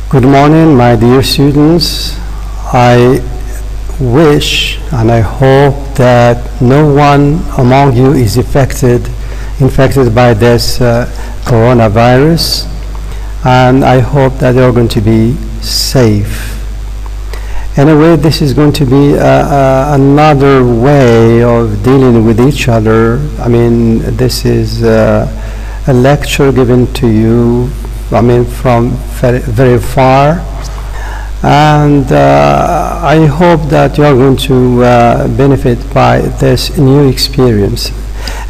Good morning, my dear students. I wish and I hope that no one among you is infected by this coronavirus, and I hope that you're going to be safe. Anyway, this is going to be another way of dealing with each other. I mean, this is a lecture given to you, I mean, from very far, and I hope that you are going to benefit by this new experience.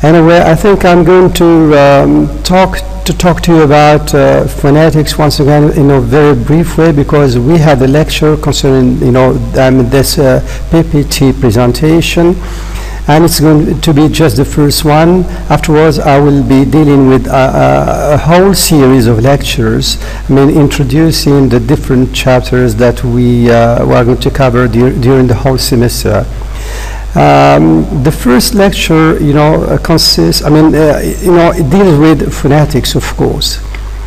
Anyway, I think I'm going to talk to you about phonetics once again in a very brief way, because we had a lecture concerning this PPT presentation, and it's going to be just the first one. Afterwards, I will be dealing with a whole series of lectures, I mean, introducing the different chapters that we are going to cover during the whole semester. The first lecture, consists, it deals with phonetics, of course.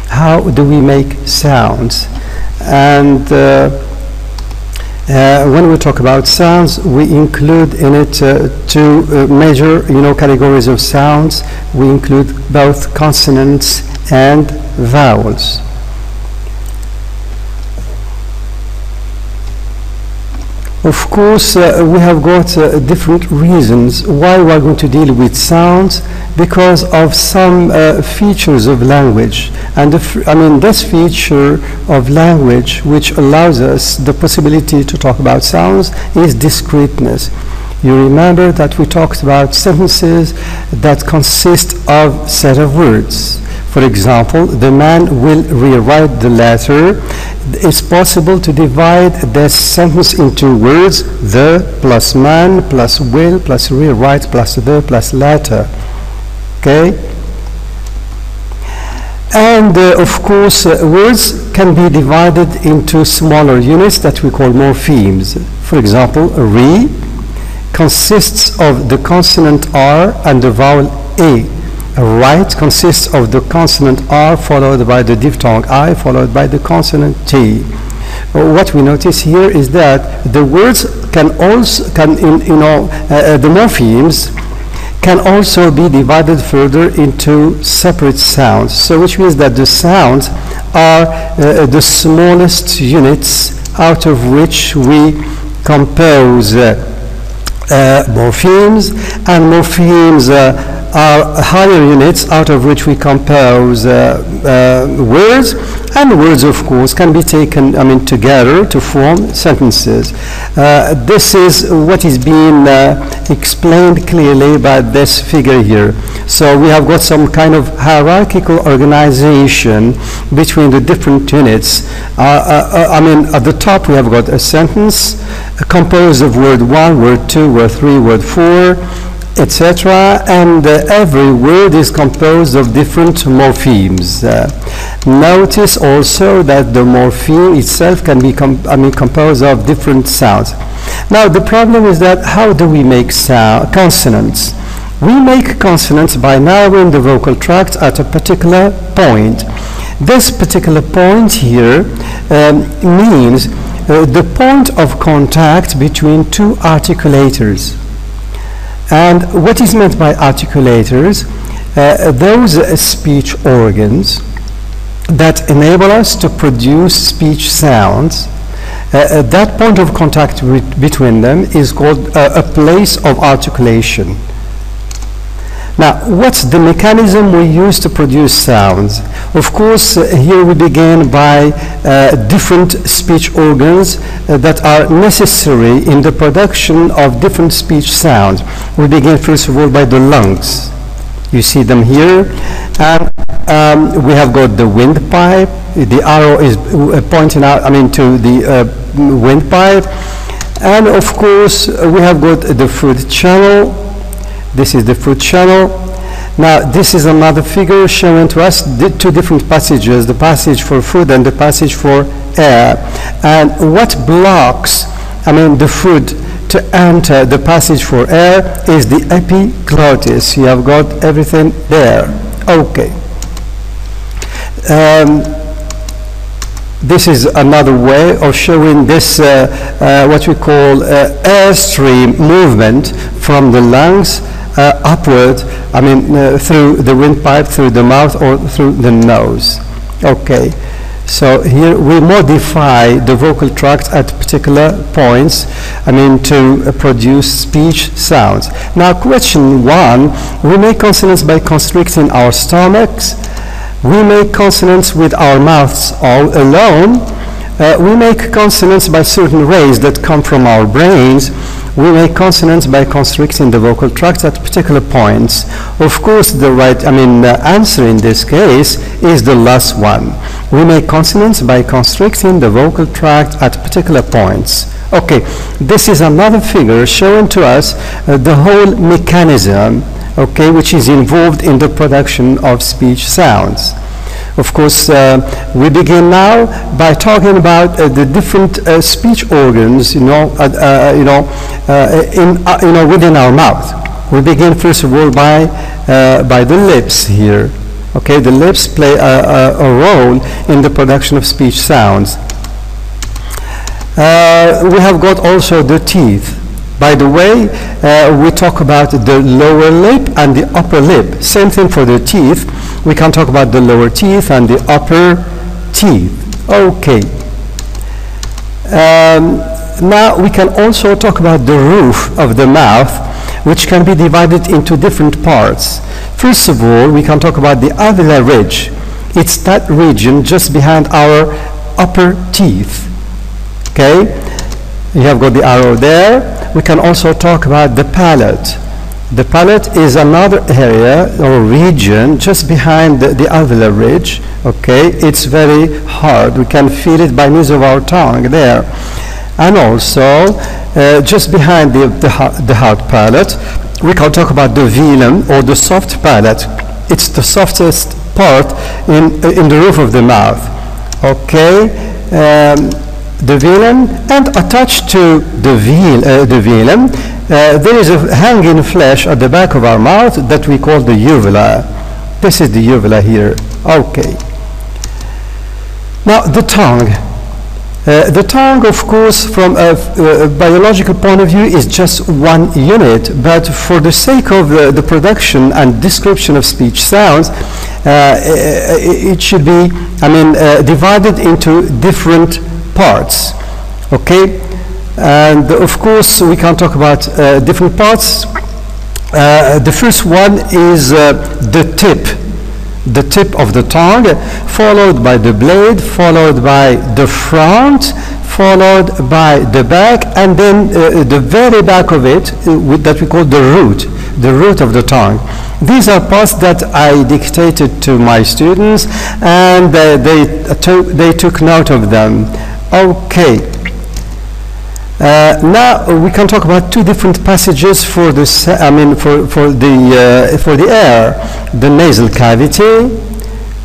How do we make sounds? And when we talk about sounds, we include in it two major, categories of sounds. We include both consonants and vowels. Of course, we have got different reasons why we are going to deal with sounds, because of some features of language. And this feature of language which allows us the possibility to talk about sounds is discreteness. You remember that we talked about sentences that consist of a set of words. For example, the man will rewrite the letter. It's possible to divide this sentence into words: the plus man plus will plus rewrite plus the plus letter. Okay? And of course, words can be divided into smaller units that we call morphemes. For example, re consists of the consonant R and the vowel A. Right consists of the consonant R followed by the diphthong I followed by the consonant T. What we notice here is that the words the morphemes can also be divided further into separate sounds. So which means that the sounds are the smallest units out of which we compose morphemes, and morphemes are higher units out of which we compose words, and words, of course, can be taken together to form sentences. This is what is being explained clearly by this figure here. So we have got some kind of hierarchical organization between the different units. At the top we have got a sentence composed of word 1, word 2, word 3, word 4, etc., and every word is composed of different morphemes. Notice also that the morpheme itself can be composed of different sounds. Now the problem is that how do we make consonants? We make consonants by narrowing the vocal tract at a particular point. This particular point here means the point of contact between two articulators. And what is meant by articulators? Those speech organs that enable us to produce speech sounds. That point of contact between them is called a place of articulation. Now, what's the mechanism we use to produce sounds? Of course, here we begin by different speech organs that are necessary in the production of different speech sounds. We begin first of all by the lungs. You see them here, and we have got the windpipe. The arrow is pointing out, to the windpipe, and of course we have got the food channel. This is the food channel. Now this is another figure showing to us two different passages, the passage for food and the passage for air. And what blocks, the food to enter the passage for air is the epiglottis. You have got everything there. Okay. This is another way of showing this, what we call airstream movement from the lungs upward, I mean, through the windpipe, through the mouth, or through the nose. Okay. So here we modify the vocal tract at particular points, I mean, to produce speech sounds. Now, question 1, we make consonants by constricting our stomachs. We make consonants with our mouths all alone. We make consonants by certain rays that come from our brains. We make consonants by constricting the vocal tract at particular points. Of course, the right, answer in this case is the last one. We make consonants by constricting the vocal tract at particular points. Okay, this is another figure showing to us the whole mechanism, okay, which is involved in the production of speech sounds. Of course, we begin now by talking about the different speech organs, within our mouth. We begin first of all by the lips here. Okay, the lips play a role in the production of speech sounds. We have got also the teeth. By the way, we talk about the lower lip and the upper lip. Same thing for the teeth. We can talk about the lower teeth and the upper teeth. Okay. Now we can also talk about the roof of the mouth, which can be divided into different parts. First of all, we can talk about the alveolar ridge. It's that region just behind our upper teeth. Okay? You have got the arrow there. We can also talk about the palate. The palate is another area or region just behind the alveolar ridge. Okay, it's very hard. We can feel it by means of our tongue there. And also, just behind the hard palate, we can talk about the velum or the soft palate. It's the softest part in the roof of the mouth. Okay. The velum, and attached to the velum, there is a hanging flesh at the back of our mouth that we call the uvula. This is the uvula here. Okay. Now the tongue. The tongue, of course, from a biological point of view, is just one unit, but for the sake of the production and description of speech sounds, it should be, divided into different parts. Okay, and of course we can talk about different parts. The first one is the tip of the tongue, followed by the blade, followed by the front, followed by the back, and then the very back of it that we call the root of the tongue. These are parts that I dictated to my students, and they took note of them. Okay. Now we can talk about two different passages for the air. The nasal cavity.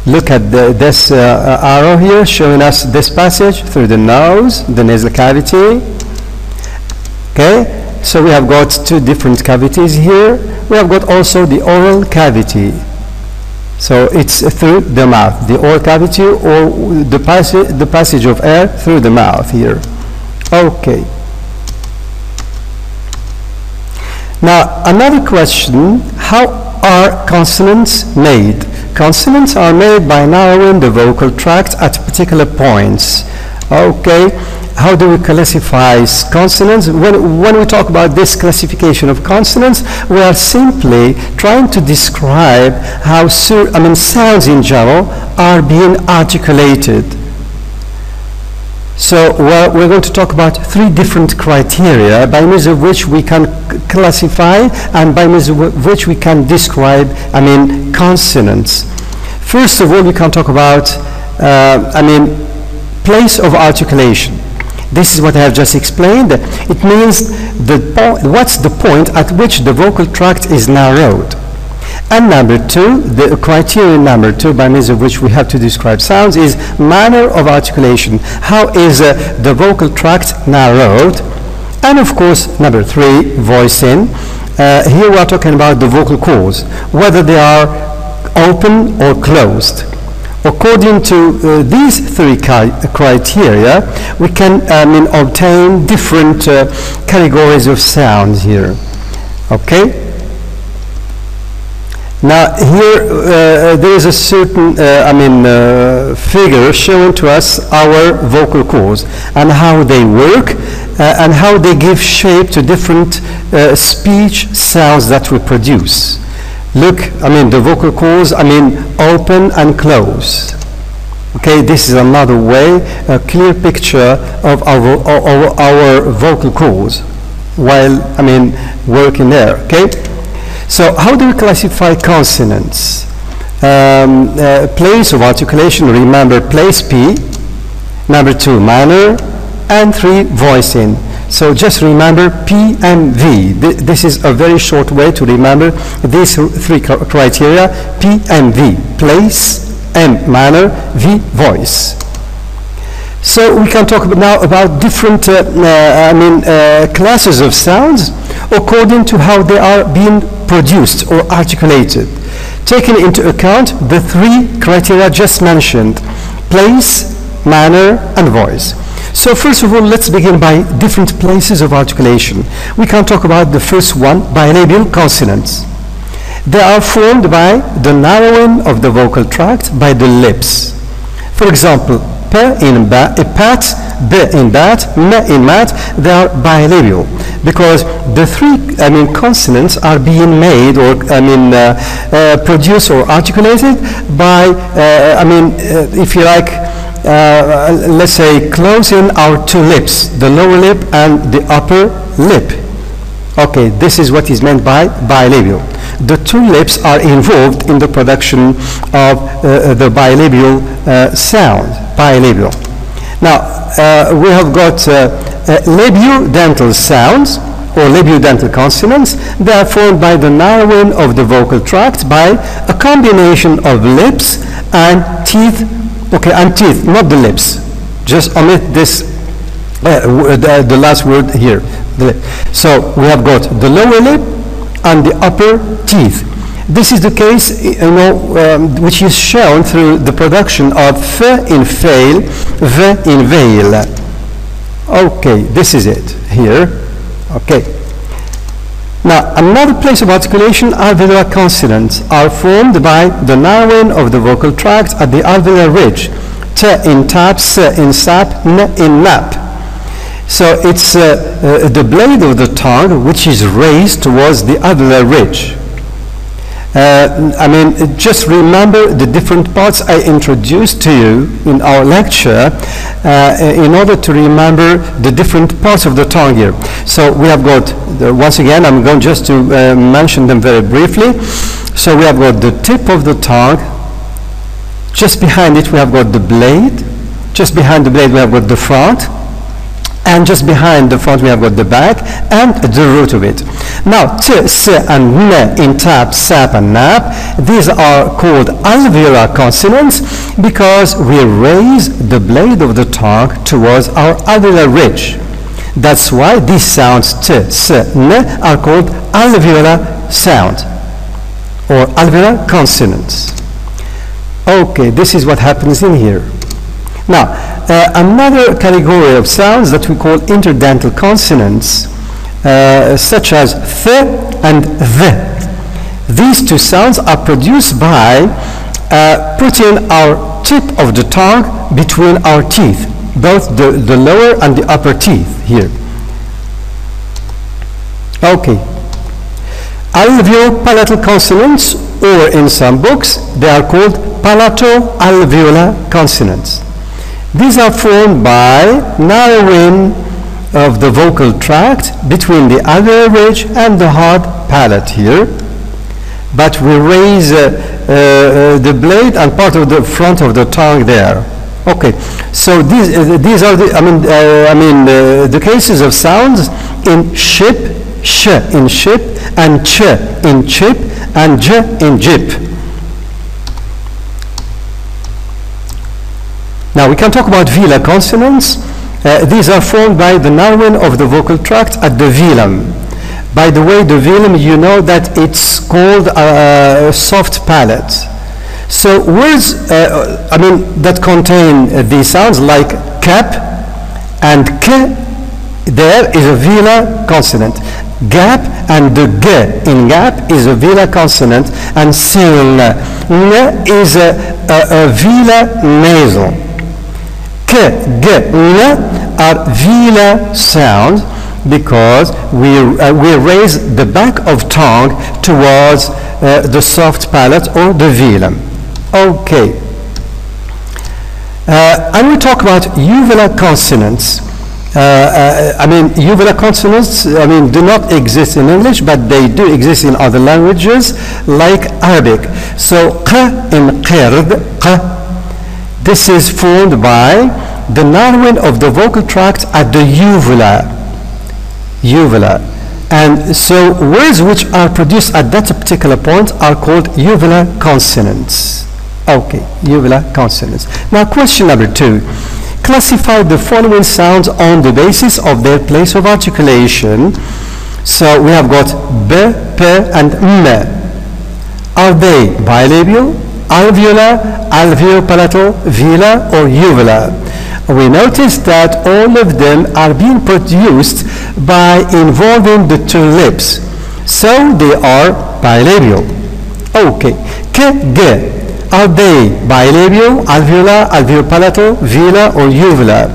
Look at this arrow here showing us this passage through the nose, the nasal cavity. Okay. So we have got two different cavities here. We have got also the oral cavity. So it's through the mouth, the oral cavity, or the passage of air through the mouth here. Okay. Now another question, how are consonants made? Consonants are made by narrowing the vocal tract at particular points. Okay. How do we classify consonants? When we talk about this classification of consonants, we are simply trying to describe how sounds in general are being articulated. So we're going to talk about three different criteria by means of which we can classify and by means of which we can describe, consonants. First of all, we can talk about, place of articulation. This is what I have just explained. It means what's the point at which the vocal tract is narrowed. And number two, the criterion number two by means of which we have to describe sounds is manner of articulation. How is the vocal tract narrowed? And of course, number three, voicing. Here we are talking about the vocal cords, whether they are open or closed. According to these three criteria, we can obtain different categories of sounds here. Okay? Now here there is a certain figure showing to us our vocal cords and how they work and how they give shape to different speech sounds that we produce. Look, the vocal cords, open and close. Okay, this is another way, a clear picture of our vocal cords while, working there, okay? So how do we classify consonants? Place of articulation, remember place P, number 2 manner, and 3 voicing. So just remember P and V. This is a very short way to remember these three criteria, P and V, place, M manner, V voice. So we can talk now about different classes of sounds according to how they are being produced or articulated, taking into account the 3 criteria just mentioned, place, manner, and voice. So first of all, let's begin by different places of articulation. We can talk about the first one, bilabial consonants. They are formed by the narrowing of the vocal tract by the lips. For example, P in pat, B in bat, M in mat, they are bilabial because the 3 consonants are being made or produced or articulated by if you like, let's say closing our 2 lips, the lower lip and the upper lip. Okay, this is what is meant by bilabial. The 2 lips are involved in the production of the bilabial sound, bilabial. Now, we have got labiodental sounds or labiodental consonants. They are formed by the narrowing of the vocal tract by a combination of lips and teeth. Okay, and teeth, not the lips. Just omit this, the last word here. So we have got the lower lip and the upper teeth. This is the case, which is shown through the production of f in fail, v in veil. Okay, this is it here. Okay. Now, another place of articulation, alveolar consonants, are formed by the narrowing of the vocal tract at the alveolar ridge. T in tap, s in sap, n in nap. So it's the blade of the tongue which is raised towards the alveolar ridge. Just remember the different parts I introduced to you in our lecture in order to remember the different parts of the tongue here. So we have got, once again, I'm going just to mention them very briefly. So we have got the tip of the tongue. Just behind it we have got the blade. Just behind the blade we have got the front. And just behind the front we have got the back and the root of it. Now, t, s, and n in tap, sap, and nap, these are called alveolar consonants because we raise the blade of the tongue towards our alveolar ridge. That's why these sounds t, s, n are called alveolar sound or alveolar consonants. Okay, this is what happens in here. Now, another category of sounds that we call interdental consonants, such as th and th. These 2 sounds are produced by putting our tip of the tongue between our teeth, both the lower and the upper teeth here. Okay. Alveolo-palatal consonants, or in some books, they are called palato-alveolar consonants. These are formed by narrowing of the vocal tract between the alveolar ridge and the hard palate here. But we raise the blade and part of the front of the tongue there. Okay, so these are the cases of sounds in ship, sh in ship, and ch in chip, and j in jip. Now we can talk about velar consonants. These are formed by the narrowing of the vocal tract at the velum. By the way, the velum, you know that it's called a soft palate. So words, that contain these sounds like cap and k, there is a velar consonant. Gap and the g in gap is a velar consonant, and sing is a velar nasal. K, g, n are velar sounds because we raise the back of tongue towards the soft palate or the velum. Okay. And we talk about uvular consonants. Uvular consonants, do not exist in English, but they do exist in other languages, like Arabic. So, q in qird, q, this is formed by the narrowing of the vocal tract at the uvula. And so words which are produced at that particular point are called uvular consonants. Okay, uvular consonants. Now question number 2. Classify the following sounds on the basis of their place of articulation. So we have got b, p, and m. Are they bilabial, alveolar, alveopalatal, velar, or uvular? We notice that all of them are being produced by involving the two lips. So they are bilabial. Okay. K, g. Are they bilabial, alveolar, alveopalatal, velar, or uvular?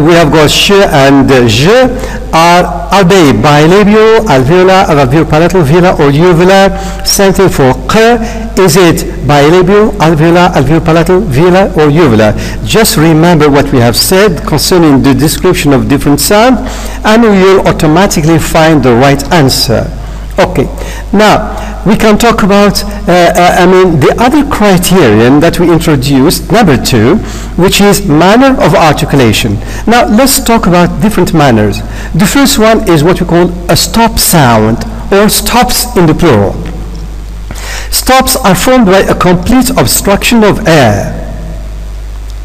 We have got sh and j. Are they bilabial, alveolar, alveopalatal, velar, or uvular? Same thing for q. Is it bilabial, alveolar, alveopalatal, velar, or uvular? Just remember what we have said concerning the description of different sounds, and we will automatically find the right answer. Okay, now we can talk about the other criterion that we introduced, number 2, which is manner of articulation. Now let's talk about different manners. The first one is what we call a stop sound, or stops in the plural. Stops are formed by a complete obstruction of air.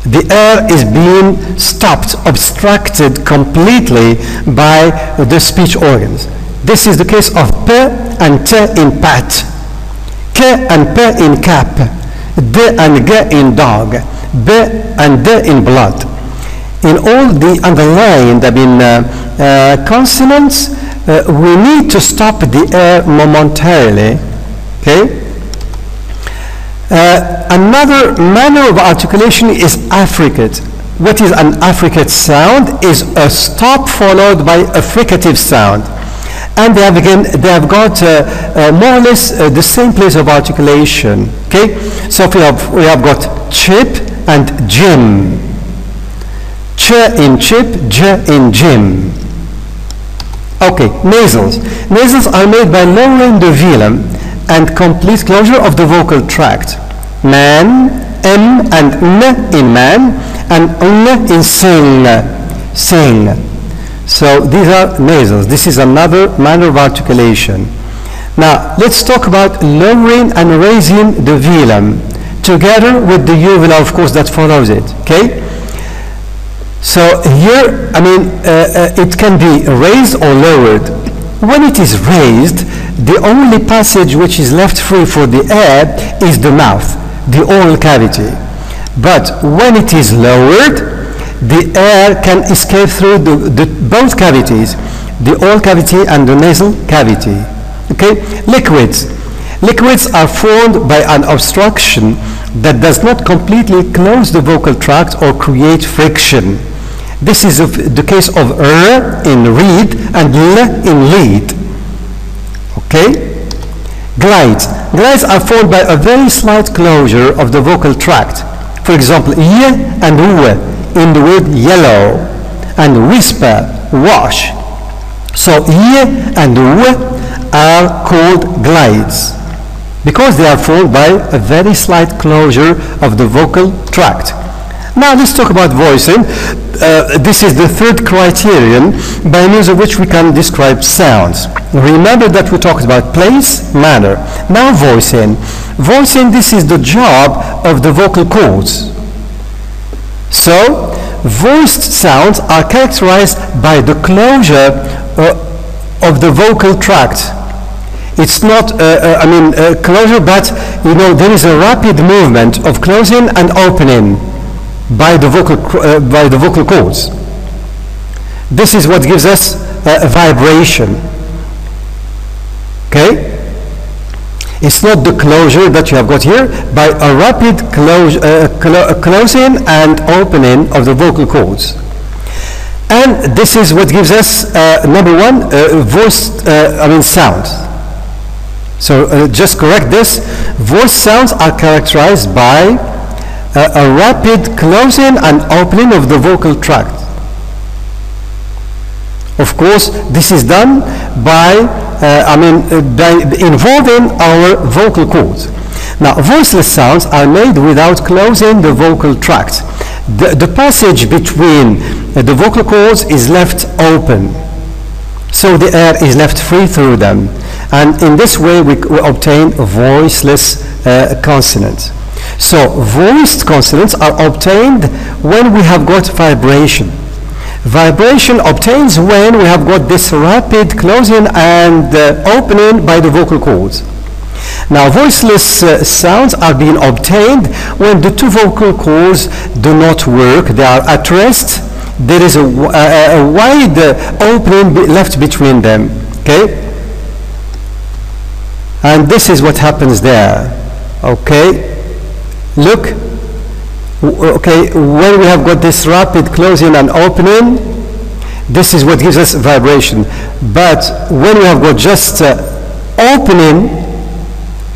The air is being stopped, obstructed completely by the speech organs. This is the case of p and t in pat, k and p in cap, d and g in dog, b and d in blood. In all the underlined consonants, we need to stop the air momentarily. Okay. Another manner of articulation is affricate. What is an affricate sound? Is a stop followed by a fricative sound. And they have got more or less the same place of articulation. Okay, so we have got chip and gym. Ch in chip, j in gym. Okay, nasals. Nasals are made by lowering the velum and complete closure of the vocal tract. Man, m and n in man, and n in sing, sing. So these are nasals. This is another manner of articulation. Now let's talk about lowering and raising the velum together with the uvula, of course, that follows it. Okay. So here, it can be raised or lowered. When it is raised, the only passage which is left free for the air is the mouth, the oral cavity. But when it is lowered, the air can escape through both cavities, the oral cavity and the nasal cavity. Okay? Liquids. Liquids are formed by an obstruction that does not completely close the vocal tract or create friction. This is the case of r in reed and l in lead. Okay? Glides. Glides are formed by a very slight closure of the vocal tract. For example, y and w in the word yellow, and whisper, wash. So y and w are called glides because they are formed by a very slight closure of the vocal tract. Now let's talk about voicing. This is the third criterion by means of which we can describe sounds. Remember that we talked about place, manner. Now voicing. Voicing, this is the job of the vocal cords. So, voiced sounds are characterized by the closure of the vocal tract. It's not, closure, but, you know, there is a rapid movement of closing and opening by the vocal cords. This is what gives us a vibration. Okay? It's not the closure that you have got here, by a rapid closing and opening of the vocal cords. And this is what gives us, number one, sound. So just correct this. Voice sounds are characterized by a rapid closing and opening of the vocal tract. Of course, this is done by involving our vocal cords. Now, voiceless sounds are made without closing the vocal tract. The passage between the vocal cords is left open, so the air is left free through them. And in this way, we obtain voiceless consonants. So, voiced consonants are obtained when we have got vibration. Vibration obtains when we have got this rapid closing and opening by the vocal cords. Now, voiceless sounds are being obtained when the two vocal cords do not work, they are at rest. There is a wide opening left between them. Okay? And this is what happens there. Okay? Look. Okay, when we have got this rapid closing and opening, this is what gives us vibration. But when we have got just opening,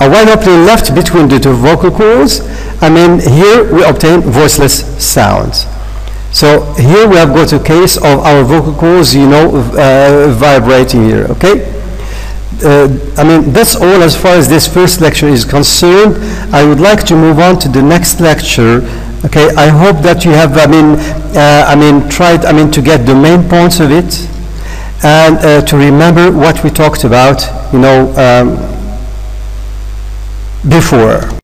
a wide opening left between the two vocal cords, here we obtain voiceless sounds. So here we have got a case of our vocal cords, you know, vibrating here, okay? That's all as far as this first lecture is concerned. I would like to move on to the next lecture. Okay, I hope that you have, tried, to get the main points of it, and to remember what we talked about, before.